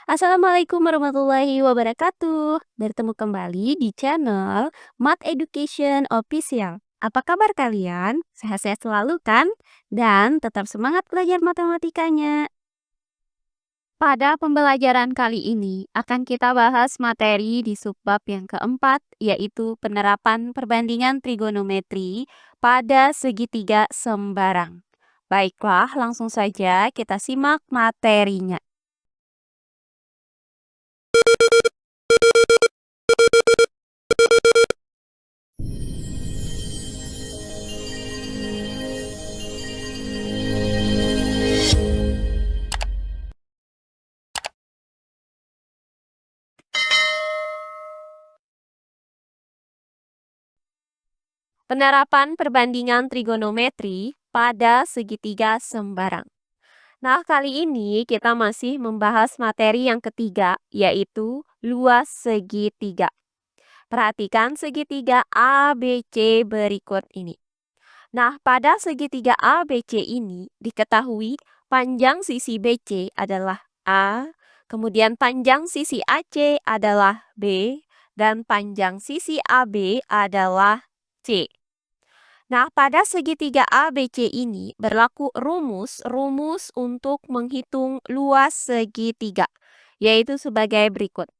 Assalamualaikum warahmatullahi wabarakatuh. Bertemu kembali di channel Math Education Official. Apa kabar kalian? Sehat-sehat selalu kan? Dan tetap semangat belajar matematikanya. Pada pembelajaran kali ini akan kita bahas materi di subbab yang keempat, yaitu penerapan perbandingan trigonometri pada segitiga sembarang. Baiklah, langsung saja kita simak materinya. Penerapan perbandingan trigonometri pada segitiga sembarang. Nah, kali ini kita masih membahas materi yang ketiga, yaitu luas segitiga. Perhatikan segitiga ABC berikut ini. Nah, pada segitiga ABC ini diketahui panjang sisi BC adalah A, kemudian panjang sisi AC adalah B, dan panjang sisi AB adalah C. Nah, pada segitiga ABC ini berlaku rumus untuk menghitung luas segitiga, yaitu sebagai berikut.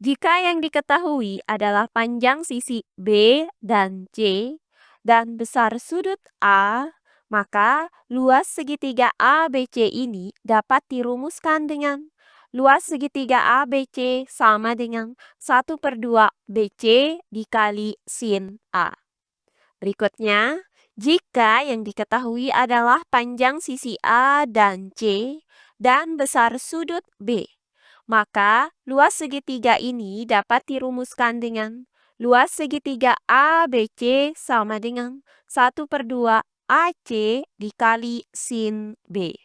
Jika yang diketahui adalah panjang sisi B dan C dan besar sudut A, maka luas segitiga ABC ini dapat dirumuskan dengan luas segitiga ABC sama dengan 1/2 BC dikali sin A. Berikutnya, jika yang diketahui adalah panjang sisi A dan C dan besar sudut B, maka luas segitiga ini dapat dirumuskan dengan luas segitiga ABC sama dengan 1/2 AC dikali sin B.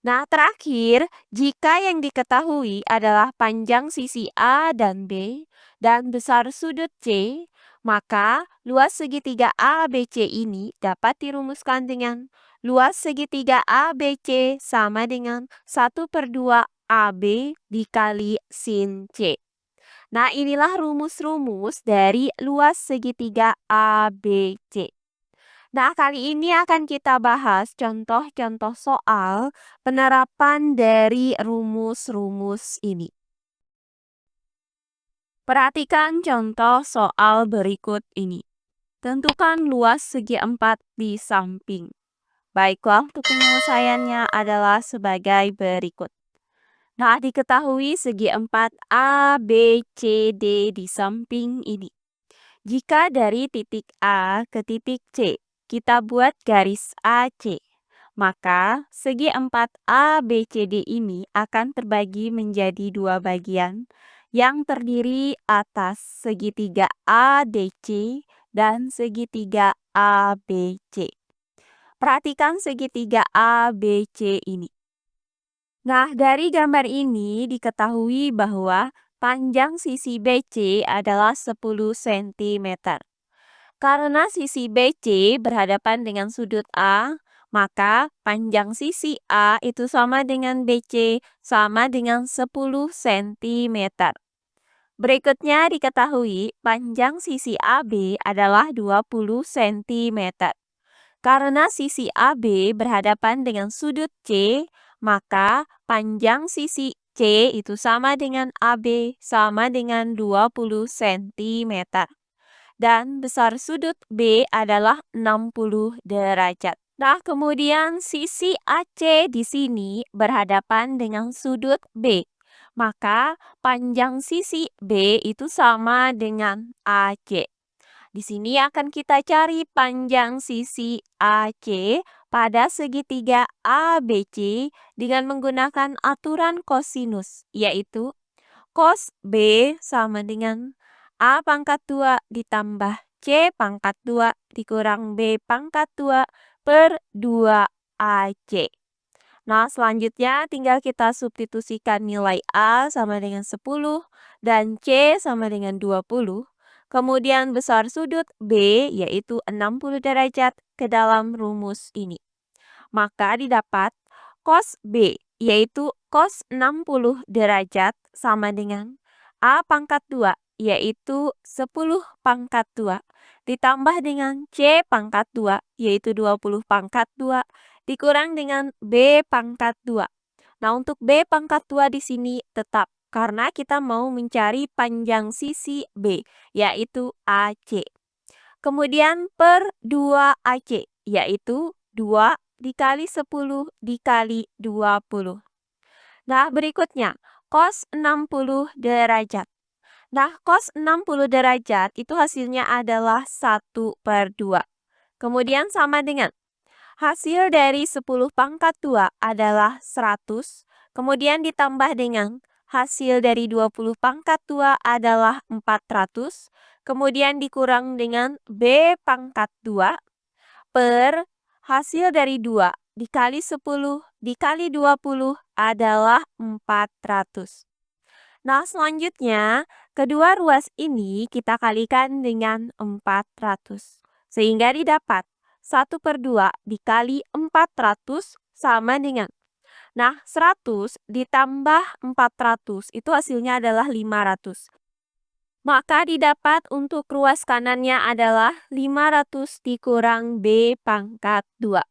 Nah, terakhir, jika yang diketahui adalah panjang sisi A dan B dan besar sudut C, maka luas segitiga ABC ini dapat dirumuskan dengan luas segitiga ABC sama dengan 1/2 AB dikali sin C. Nah, inilah rumus-rumus dari luas segitiga ABC. Nah, kali ini akan kita bahas contoh-contoh soal penerapan dari rumus-rumus ini. Perhatikan contoh soal berikut ini. Tentukan luas segi 4 di samping. Baiklah, untuk penyelesaiannya adalah sebagai berikut. Nah, diketahui segi 4 A, B, C, D di samping ini. Jika dari titik A ke titik C, kita buat garis AC, maka segi 4 ABCD ini akan terbagi menjadi dua bagian yang terdiri atas segitiga ADC dan segitiga ABC. Perhatikan segitiga ABC ini. Nah, dari gambar ini diketahui bahwa panjang sisi BC adalah 10 cm. Karena sisi BC berhadapan dengan sudut A, maka panjang sisi A itu sama dengan BC sama dengan 10 cm. Berikutnya diketahui panjang sisi AB adalah 20 cm. Karena sisi AB berhadapan dengan sudut C, maka panjang sisi C itu sama dengan AB sama dengan 20 cm. Dan besar sudut B adalah 60 derajat. Nah, kemudian sisi AC di sini berhadapan dengan sudut B. Maka panjang sisi B itu sama dengan AC. Di sini akan kita cari panjang sisi AC pada segitiga ABC dengan menggunakan aturan kosinus, yaitu cos B sama dengan A pangkat 2 ditambah C pangkat 2 dikurang B pangkat 2 per 2AC. Nah, selanjutnya tinggal kita substitusikan nilai A sama dengan 10 dan C sama dengan 20. Kemudian besar sudut B yaitu 60 derajat ke dalam rumus ini. Maka didapat cos B yaitu cos 60 derajat sama dengan A pangkat 2, yaitu 10 pangkat 2, ditambah dengan C pangkat 2, yaitu 20 pangkat 2, dikurang dengan B pangkat 2. Nah, untuk B pangkat 2 di sini tetap, karena kita mau mencari panjang sisi B, yaitu AC. Kemudian per 2AC, yaitu 2 dikali 10 dikali 20. Nah, berikutnya, cos 60 derajat. Nah, cos 60 derajat itu hasilnya adalah 1/2. Kemudian sama dengan hasil dari 10 pangkat 2 adalah 100, kemudian ditambah dengan hasil dari 20 pangkat 2 adalah 400, kemudian dikurang dengan B pangkat 2 per hasil dari 2 dikali 10 dikali 20 adalah 400. Nah, selanjutnya, kedua ruas ini kita kalikan dengan 400. Sehingga didapat 1/2 dikali 400 sama dengan. Nah, 100 ditambah 400 itu hasilnya adalah 500. Maka didapat untuk ruas kanannya adalah 500 dikurang B pangkat 2.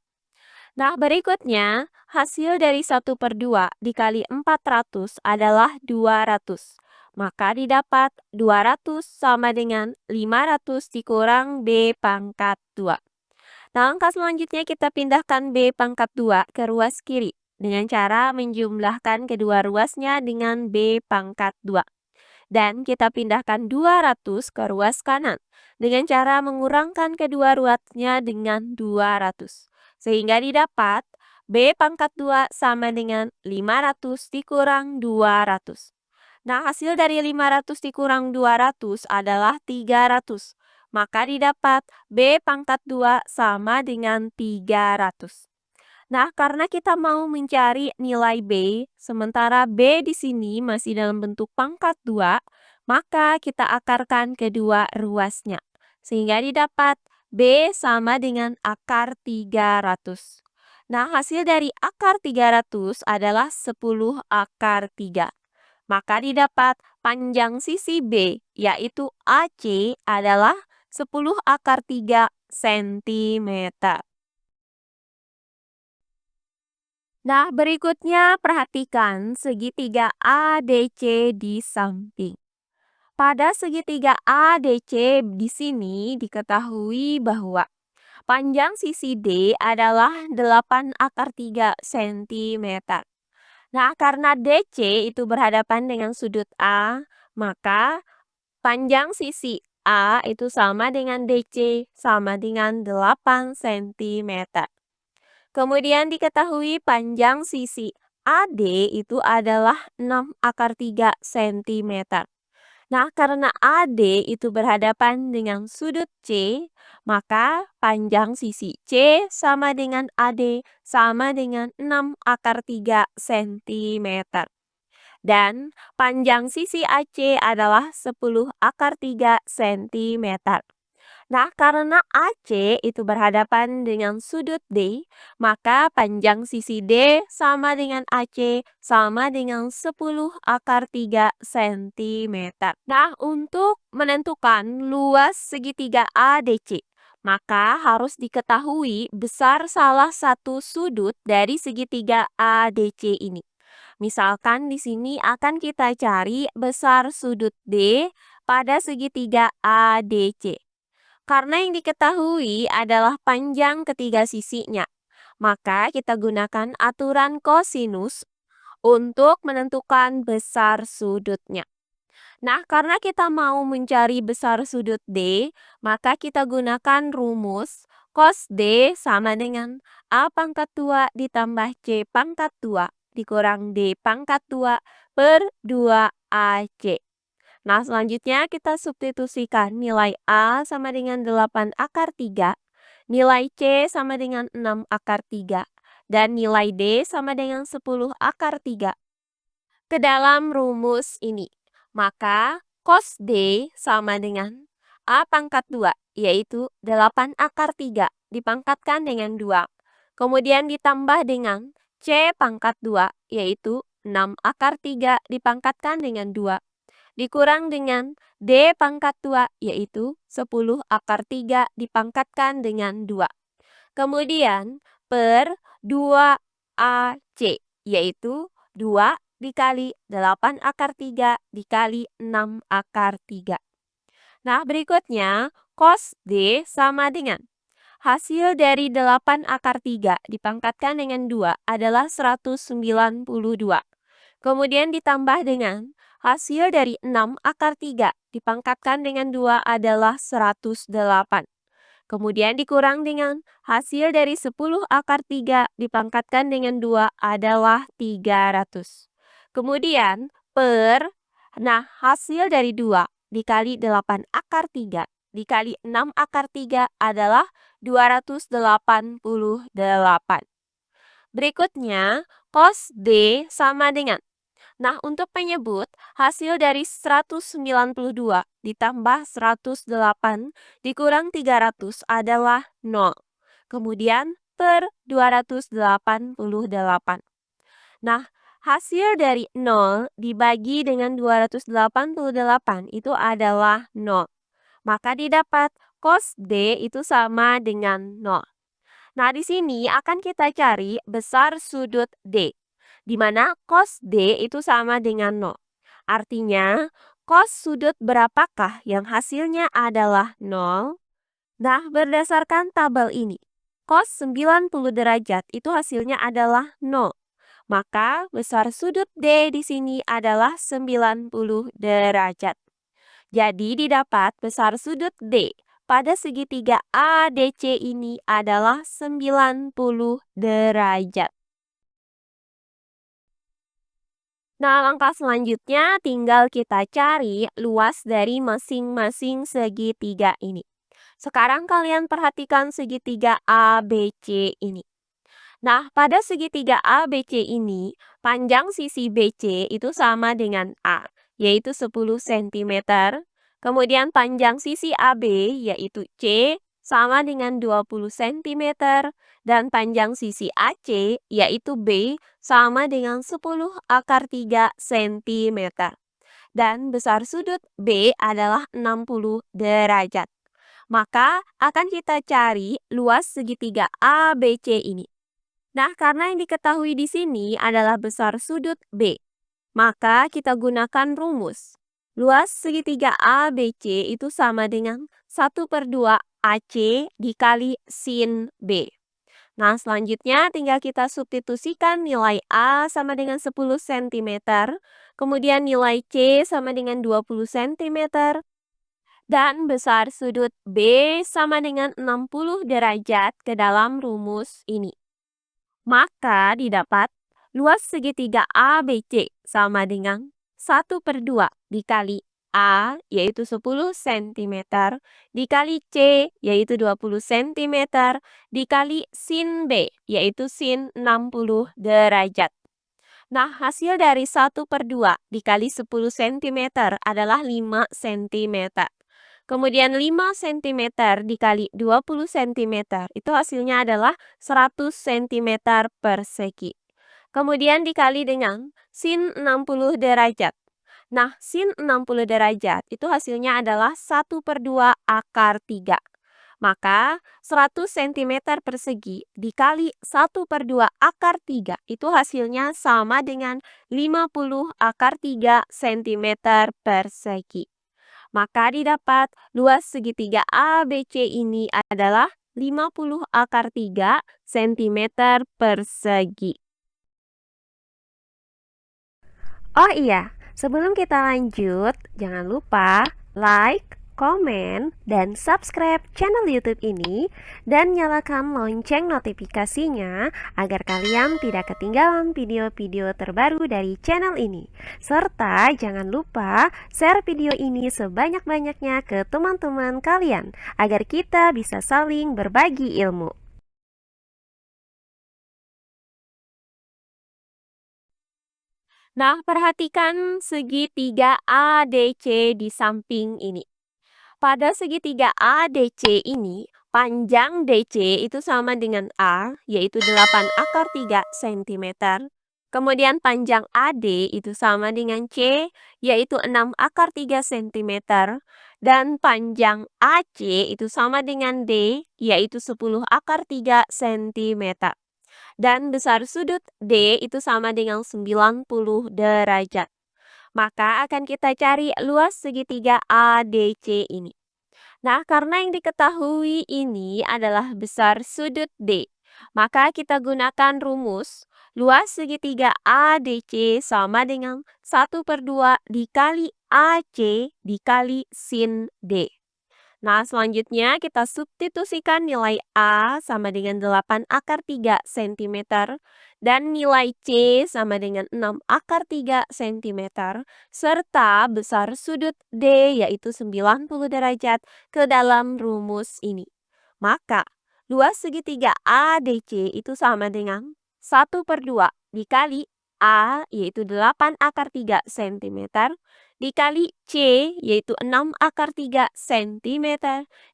Nah, berikutnya, hasil dari 1/2 dikali 400 adalah 200. Maka didapat 200 sama dengan 500 dikurang B pangkat 2. Nah, langkah selanjutnya kita pindahkan B pangkat 2 ke ruas kiri dengan cara menjumlahkan kedua ruasnya dengan B pangkat 2. Dan kita pindahkan 200 ke ruas kanan dengan cara mengurangkan kedua ruasnya dengan 200. Sehingga didapat B pangkat 2 sama dengan 500 dikurang 200. Nah, hasil dari 500 dikurang 200 adalah 300. Maka didapat B pangkat 2 sama dengan 300. Nah, karena kita mau mencari nilai B, sementara B di sini masih dalam bentuk pangkat 2, maka kita akarkan kedua ruasnya. Sehingga didapat B sama dengan akar 300. Nah, hasil dari akar 300 adalah 10 akar 3. Maka didapat panjang sisi B, yaitu AC, adalah 10 akar 3 cm. Nah, berikutnya perhatikan segitiga ADC di samping. Pada segitiga ADC di sini diketahui bahwa panjang sisi D adalah 8 akar 3 cm. Nah, karena DC itu berhadapan dengan sudut A, maka panjang sisi A itu sama dengan DC sama dengan 8 cm. Kemudian diketahui panjang sisi AD itu adalah 6 akar 3 cm. Nah, karena AD itu berhadapan dengan sudut C, maka panjang sisi C sama dengan AD sama dengan 6 akar 3 cm. Dan panjang sisi AC adalah 10 akar 3 cm. Nah, karena AC itu berhadapan dengan sudut D, maka panjang sisi D sama dengan AC sama dengan 10 akar 3 cm. Nah, untuk menentukan luas segitiga ADC, maka harus diketahui besar salah satu sudut dari segitiga ADC ini. Misalkan di sini akan kita cari besar sudut D pada segitiga ADC. Karena yang diketahui adalah panjang ketiga sisinya, maka kita gunakan aturan kosinus untuk menentukan besar sudutnya. Nah, karena kita mau mencari besar sudut D, maka kita gunakan rumus cos D sama dengan A pangkat 2 ditambah C pangkat 2 dikurang D pangkat 2 per 2AC. Nah, selanjutnya kita substitusikan nilai A sama dengan 8 akar 3, nilai C sama dengan 6 akar 3, dan nilai D sama dengan 10 akar 3 ke dalam rumus ini. Maka cos D sama dengan A pangkat 2, yaitu 8 akar 3 dipangkatkan dengan 2. Kemudian ditambah dengan C pangkat 2, yaitu 6 akar 3 dipangkatkan dengan 2 dikurang dengan D pangkat 2 yaitu 10 akar 3 dipangkatkan dengan 2. Kemudian per 2AC yaitu 2 dikali 8 akar 3 dikali 6 akar 3. Nah, berikutnya cos D sama dengan hasil dari 8 akar 3 dipangkatkan dengan 2 adalah 192. Kemudian ditambah dengan hasil dari 6 akar 3 dipangkatkan dengan 2 adalah 108. Kemudian dikurang dengan hasil dari 10 akar 3 dipangkatkan dengan 2 adalah 300. Kemudian hasil dari 2 dikali 8 akar 3 dikali 6 akar 3 adalah 288. Berikutnya, cos D sama dengan. Nah, untuk menyebut hasil dari 192 ditambah 108 dikurang 300 adalah 0. Kemudian per 288. Nah, hasil dari 0 dibagi dengan 288 itu adalah 0. Maka didapat cos D itu sama dengan 0. Nah, di sini akan kita cari besar sudut D, di mana cos D itu sama dengan 0. Artinya, cos sudut berapakah yang hasilnya adalah 0? Nah, berdasarkan tabel ini, cos 90 derajat itu hasilnya adalah 0. Maka besar sudut D di sini adalah 90 derajat. Jadi didapat besar sudut D pada segitiga ADC ini adalah 90 derajat. Nah, langkah selanjutnya tinggal kita cari luas dari masing-masing segitiga ini. Sekarang kalian perhatikan segitiga ABC ini. Nah, pada segitiga ABC ini, panjang sisi BC itu sama dengan A, yaitu 10 cm. Kemudian panjang sisi AB, yaitu C, sama dengan 20 cm. Dan panjang sisi AC, yaitu B, sama dengan 10 akar 3 cm. Dan besar sudut B adalah 60 derajat. Maka akan kita cari luas segitiga ABC ini. Nah, karena yang diketahui di sini adalah besar sudut B, maka kita gunakan rumus. Luas segitiga ABC itu sama dengan 1/2 AC dikali sin B. Nah, selanjutnya tinggal kita substitusikan nilai A sama dengan 10 cm, kemudian nilai C sama dengan 20 cm, dan besar sudut B sama dengan 60 derajat ke dalam rumus ini. Maka didapat luas segitiga ABC sama dengan 1/2 dikali A yaitu 10 cm dikali C yaitu 20 cm dikali sin B yaitu sin 60 derajat. Nah, hasil dari 1/2 dikali 10 cm adalah 5 cm. Kemudian 5 cm dikali 20 cm itu hasilnya adalah 100 cm persegi. Kemudian dikali dengan sin 60 derajat. Nah, sin 60 derajat itu hasilnya adalah 1/2 akar 3. Maka 100 cm persegi dikali 1/2 akar 3 itu hasilnya sama dengan 50 akar 3 cm persegi. Maka didapat luas segitiga ABC ini adalah 50 akar 3 cm persegi. Oh iya, sebelum kita lanjut, jangan lupa like, komen, dan subscribe channel YouTube ini dan nyalakan lonceng notifikasinya agar kalian tidak ketinggalan video-video terbaru dari channel ini. Serta jangan lupa share video ini sebanyak-banyaknya ke teman-teman kalian agar kita bisa saling berbagi ilmu. Nah, perhatikan segitiga ADC di samping ini. Pada segitiga ADC ini, panjang DC itu sama dengan A, yaitu 8 akar 3 cm. Kemudian panjang AD itu sama dengan C, yaitu 6 akar 3 cm. Dan panjang AC itu sama dengan D, yaitu 10 akar 3 cm. Dan besar sudut D itu sama dengan 90 derajat. Maka akan kita cari luas segitiga ADC ini. Nah, karena yang diketahui ini adalah besar sudut D, maka kita gunakan rumus luas segitiga ADC sama dengan 1/2 dikali AC dikali sin D. Nah, selanjutnya kita substitusikan nilai A sama dengan 8 akar 3 cm dan nilai C sama dengan 6 akar 3 cm serta besar sudut D yaitu 90 derajat ke dalam rumus ini. Maka, luas segitiga ADC itu sama dengan 1/2 dikali A yaitu 8 akar 3 cm dikali C yaitu 6 akar 3 cm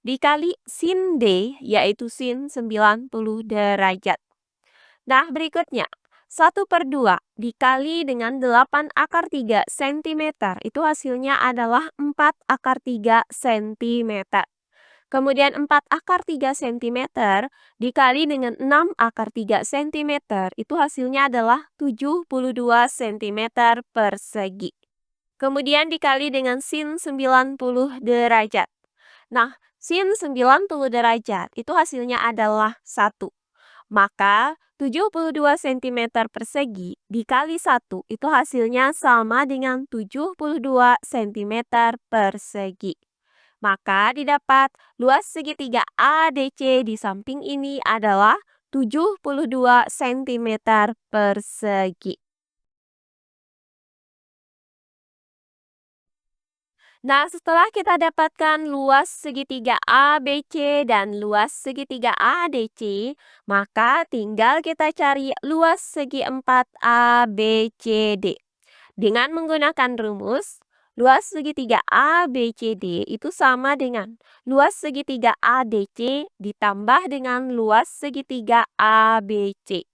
dikali sin D yaitu sin 90 derajat. Nah, berikutnya 1/2 dikali dengan 8 akar 3 cm itu hasilnya adalah 4 akar 3 cm. Kemudian 4 akar 3 cm dikali dengan 6 akar 3 cm itu hasilnya adalah 72 cm persegi. Kemudian dikali dengan sin 90 derajat. Nah, sin 90 derajat itu hasilnya adalah 1. Maka 72 cm persegi dikali 1 itu hasilnya sama dengan 72 cm persegi. Maka didapat luas segitiga ADC di samping ini adalah 72 cm persegi. Nah, setelah kita dapatkan luas segitiga ABC dan luas segitiga ADC, maka tinggal kita cari luas segi 4 ABCD. Dengan menggunakan rumus, luas segitiga ABCD itu sama dengan luas segitiga ADC ditambah dengan luas segitiga ABC.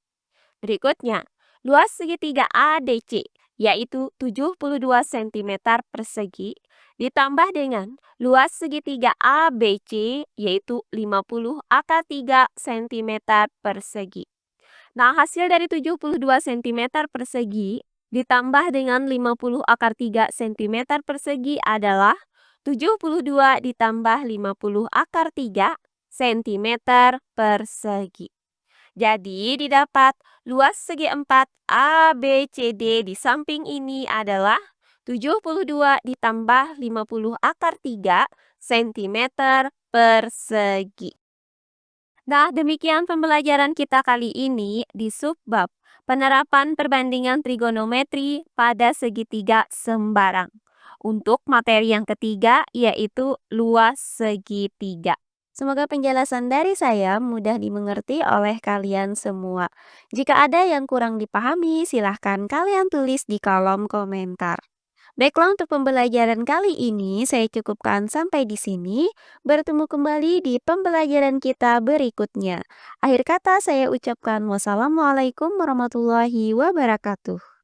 Berikutnya, luas segitiga ADC yaitu 72 cm persegi ditambah dengan luas segitiga ABC yaitu 50 akar 3 cm persegi. Nah, hasil dari 72 cm persegi ditambah dengan 50 akar 3 cm persegi adalah 72 ditambah 50 akar 3 cm persegi. Jadi didapat luas segi 4 ABCD di samping ini adalah 72 ditambah 50 akar 3 cm persegi. Nah, demikian pembelajaran kita kali ini di subbab penerapan perbandingan trigonometri pada segitiga sembarang. Untuk materi yang ketiga yaitu luas segitiga. Semoga penjelasan dari saya mudah dimengerti oleh kalian semua. Jika ada yang kurang dipahami, silahkan kalian tulis di kolom komentar. Baiklah, untuk pembelajaran kali ini saya cukupkan sampai di sini. Bertemu kembali di pembelajaran kita berikutnya. Akhir kata saya ucapkan wassalamualaikum warahmatullahi wabarakatuh.